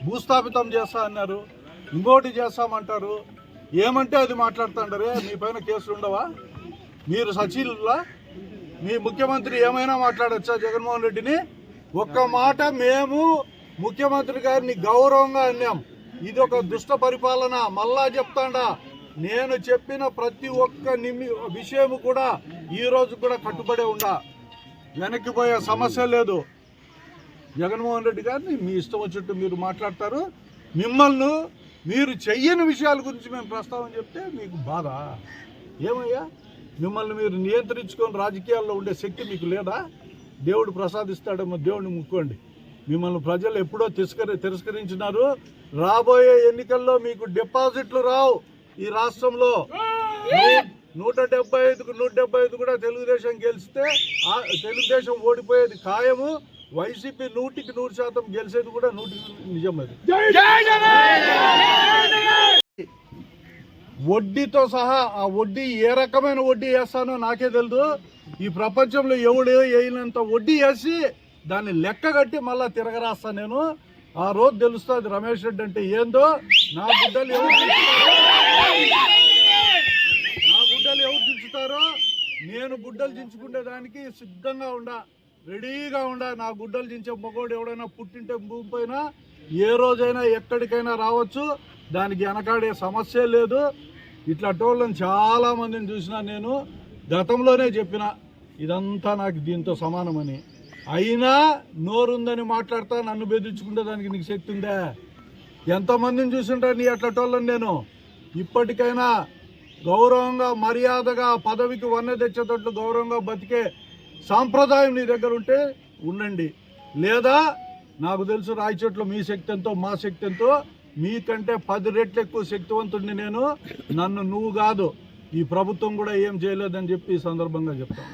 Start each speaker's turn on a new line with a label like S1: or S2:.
S1: భూస్థాపితం చేస్తా అన్నారు, ఇంకోటి చేస్తామంటారు. ఏమంటే అది మాట్లాడుతుంటారే. మీ పైన కేసులు ఉండవా? మీరు సచివులా? మీ ముఖ్యమంత్రి ఏమైనా మాట్లాడచ్చా జగన్మోహన్ రెడ్డిని? ఒక్క మాట మేము ముఖ్యమంత్రి గారిని గౌరవంగా అన్నాం. ఇది ఒక దుష్ట పరిపాలన. మళ్ళా చెప్తాండా, నేను చెప్పిన ప్రతి ఒక్క విషయం కూడా ఈరోజు కూడా కట్టుబడే ఉండా. వెనక్కిపోయే సమస్య లేదు. జగన్మోహన్ రెడ్డి గారిని మీ ఇష్టం వచ్చినట్టు మీరు మాట్లాడతారు. మిమ్మల్ని మీరు చెయ్యని విషయాల గురించి మేము ప్రస్తావన చెప్తే మీకు బాధ. ఏమయ్యా, మిమ్మల్ని మీరు నియంత్రించుకొని రాజకీయాల్లో ఉండే శక్తి మీకు లేదా? దేవుడు ప్రసాదిస్తాడేమో, దేవుడిని ముక్కోండి. మిమ్మల్ని ప్రజలు ఎప్పుడో తిరస్కరించినారు. రాబోయే ఎన్నికల్లో మీకు డిపాజిట్లు రావు. ఈ రాష్ట్రంలో 175కు 175 కూడా తెలుగుదేశం గెలిస్తే తెలుగుదేశం ఓడిపోయేది ఖాయము. వైసీపీ 100కి 100% గెలిచేది కూడా 100కి నిజం. అది వడ్డీతో సహా ఆ వడ్డీ ఏ రకమైన వడ్డీ వేస్తానో నాకే తెలియదు. ఈ ప్రపంచంలో ఎవడు వేయనంత వడ్డీ వేసి దాన్ని లెక్క కట్టి మళ్ళా తిరగరాస్తా నేను. ఆ రోజు తెలుస్తుంది రమేష్ రెడ్డి అంటే ఏందో. నా గుడ్డలు ఎవరు దించుతారో నేను గుడ్డలు దించుకునే దానికి సిద్ధంగా ఉండా, రెడీగా ఉండా. నా గుడ్డలు దించే మగోడు ఎవడైనా పుట్టింటే భూమి పైన ఏ రోజైనా ఎక్కడికైనా రావచ్చు. దానికి వెనకాడే సమస్య లేదు. ఇట్లా టోళ్ళని చాలామందిని చూసినా నేను. గతంలోనే చెప్పిన ఇదంతా నాకు దీంతో సమానమని. అయినా నోరుందని మాట్లాడతా, నన్ను బెదిరించుకుంటే దానికి నీకు శక్తి ఉందా? ఎంతమందిని చూసింటా నీ అట్లా టోళ్ళని నేను. ఇప్పటికైనా గౌరవంగా మర్యాదగా పదవికి వన్నె తెచ్చేటట్లు గౌరవంగా బతికే సాంప్రదాయం నీ దగ్గర ఉంటే ఉండండి. లేదా నాకు తెలుసు రాయచోట్ల మీ శక్తి ఎంతో మా శక్తి ఎంతో. మీకంటే 10 రెట్లు ఎక్కువ శక్తివంతుడిని నేను. నన్ను నువ్వు కాదు, ఈ ప్రభుత్వం కూడా ఏం చేయలేదని చెప్పి ఈ సందర్భంగా చెప్తాను.